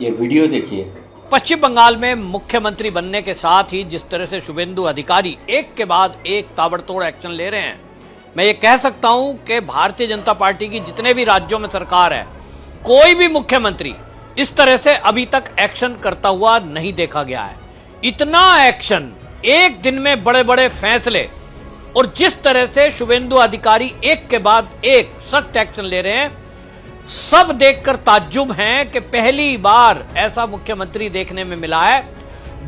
ये वीडियो देखिए। पश्चिम बंगाल में मुख्यमंत्री बनने के साथ ही जिस तरह से शुभेंदु अधिकारी एक के बाद एक ताबड़तोड़ एक्शन ले रहे हैं, मैं ये कह सकता हूं कि भारतीय जनता पार्टी की जितने भी राज्यों में सरकार है, कोई भी मुख्यमंत्री इस तरह से अभी तक एक्शन करता हुआ नहीं देखा गया है। इतना एक्शन, एक दिन में बड़े बड़े फैसले, और जिस तरह से शुभेंदु अधिकारी एक के बाद एक सख्त एक्शन ले रहे हैं, सब देखकर ताज्जुब हैं कि पहली बार ऐसा मुख्यमंत्री देखने में मिला है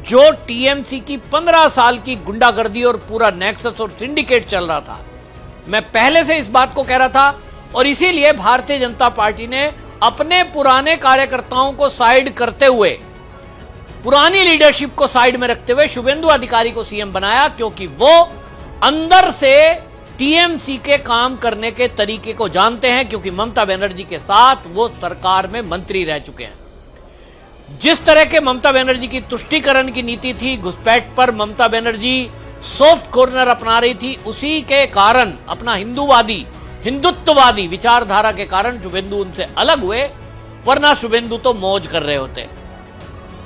जो टीएमसी की 15 साल की गुंडागर्दी और पूरा नेक्सस और सिंडिकेट चल रहा था। मैं पहले से इस बात को कह रहा था, और इसीलिए भारतीय जनता पार्टी ने अपने पुराने कार्यकर्ताओं को साइड करते हुए, पुरानी लीडरशिप को साइड में रखते हुए शुभेंदु अधिकारी को सीएम बनाया, क्योंकि वो अंदर से टीएमसी के काम करने के तरीके को जानते हैं, क्योंकि ममता बनर्जी के साथ वो सरकार में मंत्री रह चुके हैं। जिस तरह के ममता बनर्जी की तुष्टीकरण की नीति थी, घुसपैठ पर ममता बनर्जी सॉफ्ट कॉर्नर अपना रही थी, उसी के कारण अपना हिंदुत्ववादी विचारधारा के कारण शुभेंदु उनसे अलग हुए, वरना शुभेंदु तो मौज कर रहे होते।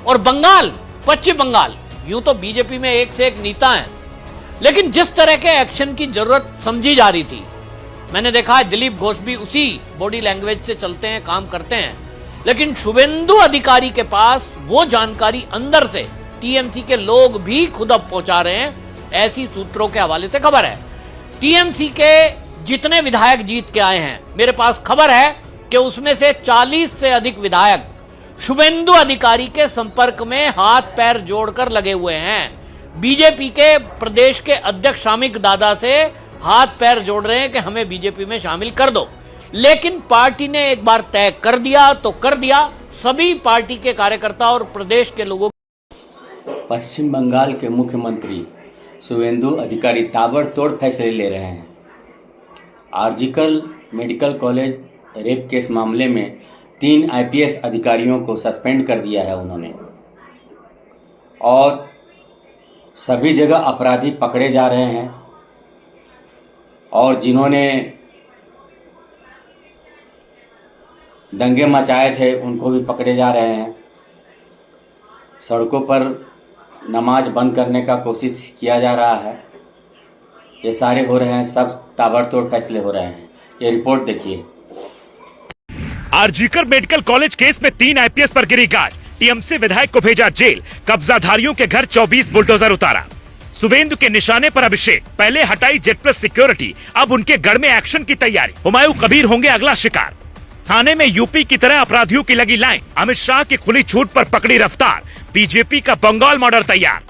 और बंगाल, पश्चिम बंगाल, यूं तो बीजेपी में एक से एक नेता हैं, लेकिन जिस तरह के एक्शन की जरूरत समझी जा रही थी, मैंने देखा है दिलीप घोष भी उसी बॉडी लैंग्वेज से चलते हैं, काम करते हैं, लेकिन शुभेंदु अधिकारी के पास वो जानकारी अंदर से टीएमसी के लोग भी खुद अब पहुंचा रहे हैं, ऐसी सूत्रों के हवाले से खबर है। टीएमसी के जितने विधायक जीत के आए हैं, मेरे पास खबर है कि उसमें से 40 से अधिक विधायक शुभेंदु अधिकारी के संपर्क में हाथ पैर जोड़कर लगे हुए हैं। बीजेपी के प्रदेश के अध्यक्ष शामिक दादा से हाथ पैर जोड़ रहे हैं कि हमें बीजेपी में शामिल कर दो, लेकिन पार्टी ने एक बार तय कर दिया तो कर दिया। सभी पार्टी के कार्यकर्ता और प्रदेश के लोगों, पश्चिम बंगाल के मुख्यमंत्री शुभेंदु अधिकारी ताबड़तोड़ फैसले ले रहे हैं। RG Kar medical college rape case मामले में 3 आईपीएस अधिकारियों को सस्पेंड कर दिया है उन्होंने, और सभी जगह अपराधी पकड़े जा रहे हैं, और जिन्होंने दंगे मचाए थे उनको भी पकड़े जा रहे हैं। सड़कों पर नमाज बंद करने का कोशिश किया जा रहा है। ये सारे हो रहे हैं, सब ताबड़तोड़ फैसले हो रहे हैं। ये रिपोर्ट देखिए। आरजीकर मेडिकल कॉलेज केस में 3 आईपीएस पर गिरी गाज, टीएमसी विधायक को भेजा जेल, कब्जाधारियों के घर 24 बुलडोजर उतारा। शुभेंदु के निशाने पर अभिषेक, पहले हटाई जेट प्लस सिक्योरिटी, अब उनके गढ़ में एक्शन की तैयारी। हुमायूं कबीर होंगे अगला शिकार। थाने में यूपी की तरह अपराधियों की लगी लाइन, अमित शाह की खुली छूट पर पकड़ी रफ्तार, बीजेपी का बंगाल मॉडल तैयार।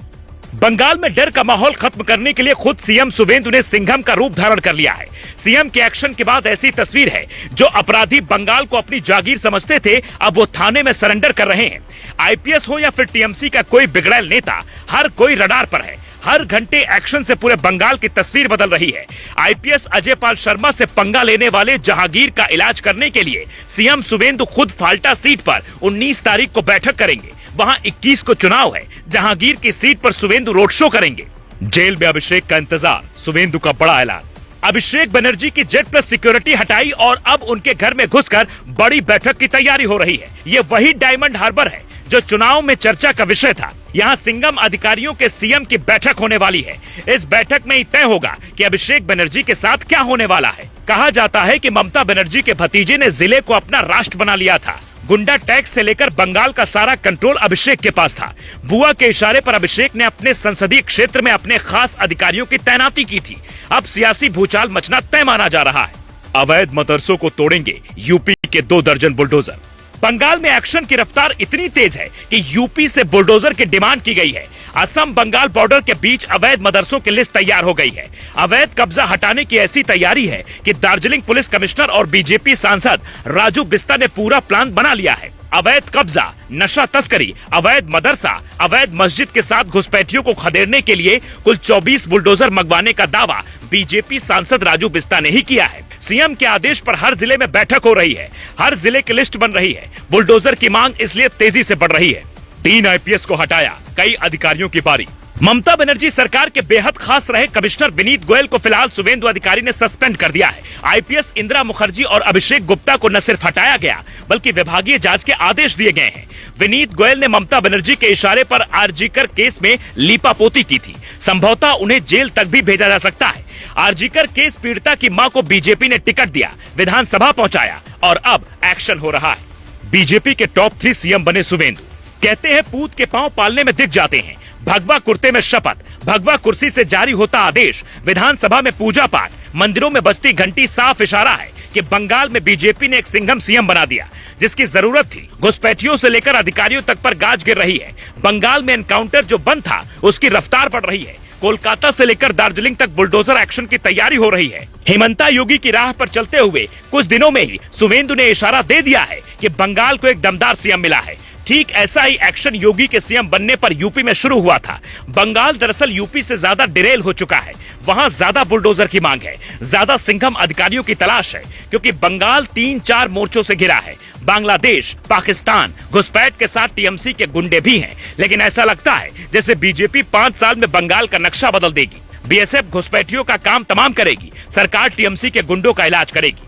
बंगाल में डर का माहौल खत्म करने के लिए खुद सीएम शुभेंदु ने सिंघम का रूप धारण कर लिया है। सीएम के एक्शन के बाद ऐसी तस्वीर है, जो अपराधी बंगाल को अपनी जागीर समझते थे, अब वो थाने में सरेंडर कर रहे हैं। आईपीएस हो या फिर टीएमसी का कोई बिगड़ैल नेता, हर कोई रडार पर है। हर घंटे एक्शन से पूरे बंगाल की तस्वीर बदल रही है। आईपीएस अजय पाल शर्मा से पंगा लेने वाले जहांगीर का इलाज करने के लिए सीएम शुभेंदु खुद फाल्टा सीट पर 19 तारीख को बैठक करेंगे। वहां 21 को चुनाव है। जहांगीर की सीट पर शुभेंदु रोड शो करेंगे। जेल में अभिषेक का इंतजार, शुभेंदु का बड़ा ऐलान। अभिषेक बनर्जी की जेट प्लस सिक्योरिटी हटाई और अब उनके घर में घुसकर बड़ी बैठक की तैयारी हो रही है। ये वही डायमंड हार्बर है जो चुनाव में चर्चा का विषय था। यहाँ सिंघम अधिकारियों के सीएम की बैठक होने वाली है। इस बैठक में ही तय होगा कि अभिषेक बनर्जी के साथ क्या होने वाला है। कहा जाता है कि ममता बनर्जी के भतीजे ने जिले को अपना राष्ट्र बना लिया था। गुंडा टैक्स से लेकर बंगाल का सारा कंट्रोल अभिषेक के पास था। बुआ के इशारे पर अभिषेक ने अपने संसदीय क्षेत्र में अपने खास अधिकारियों की तैनाती की थी। अब सियासी भूचाल मचना तय माना जा रहा है। अवैध मदरसों को तोड़ेंगे यूपी के 2 दर्जन बुलडोजर। बंगाल में एक्शन की रफ्तार इतनी तेज है कि यूपी से बुलडोजर की डिमांड की गई है। असम बंगाल बॉर्डर के बीच अवैध मदरसों की लिस्ट तैयार हो गई है। अवैध कब्जा हटाने की ऐसी तैयारी है कि दार्जिलिंग पुलिस कमिश्नर और बीजेपी सांसद राजू बिस्ता ने पूरा प्लान बना लिया है। अवैध कब्जा, नशा तस्करी, अवैध मदरसा, अवैध मस्जिद के साथ घुसपैठियों को खदेड़ने के लिए कुल 24 बुलडोजर मंगवाने का दावा बीजेपी सांसद राजू बिस्ता ने ही किया है। सीएम के आदेश पर हर जिले में बैठक हो रही है। हर जिले की लिस्ट बन रही है। बुलडोजर की मांग इसलिए तेजी से बढ़ रही है। 3 आईपीएस को हटाया, कई अधिकारियों की बारी। ममता बनर्जी सरकार के बेहद खास रहे कमिश्नर विनीत गोयल को फिलहाल शुभेंदु अधिकारी ने सस्पेंड कर दिया है। आईपीएस इंदिरा मुखर्जी और अभिषेक गुप्ता को न सिर्फ हटाया गया, बल्कि विभागीय जांच के आदेश दिए गए हैं। विनीत गोयल ने ममता बनर्जी के इशारे पर आरजीकर केस में लीपापोती की थी। संभवतः उन्हें जेल तक भी भेजा जा सकता है। आरजीकर केस पीड़िता की मां को बीजेपी ने टिकट दिया, विधानसभा पहुंचाया और अब एक्शन हो रहा है। बीजेपी के टॉप 3 सीएम बने सुवेंदु। कहते हैं पूत के पांव पालने में दिख जाते हैं। भगवा कुर्ते में शपथ, भगवा कुर्सी से जारी होता आदेश, विधानसभा में पूजा पाठ, मंदिरों में बजती घंटी साफ इशारा है कि बंगाल में बीजेपी ने एक सिंघम सीएम बना दिया जिसकी जरूरत थी। घुसपैठियों से लेकर अधिकारियों तक पर गाज गिर रही है। बंगाल में एनकाउंटर जो बंद था उसकी रफ्तार बढ़ रही है। कोलकाता से लेकर दार्जिलिंग तक बुलडोजर एक्शन की तैयारी हो रही है। हेमंता योगी की राह पर चलते हुए कुछ दिनों में ही सुवेंदु ने इशारा दे दिया है कि बंगाल को एक दमदार सीएम मिला है। ठीक ऐसा ही एक्शन योगी के सीएम बनने पर यूपी में शुरू हुआ था। बंगाल दरअसल यूपी से ज्यादा डिरेल हो चुका है। वहां ज्यादा बुलडोजर की मांग है, ज्यादा सिंघम अधिकारियों की तलाश है, क्योंकि बंगाल 3-4 मोर्चों से घिरा है। बांग्लादेश, पाकिस्तान, घुसपैठ के साथ टीएमसी के गुंडे भी हैं। लेकिन ऐसा लगता है जैसे बीजेपी 5 साल में बंगाल का नक्शा बदल देगी। बीएसएफ घुसपैठियों का काम तमाम करेगी, सरकार टीएमसी के गुंडों का इलाज करेगी।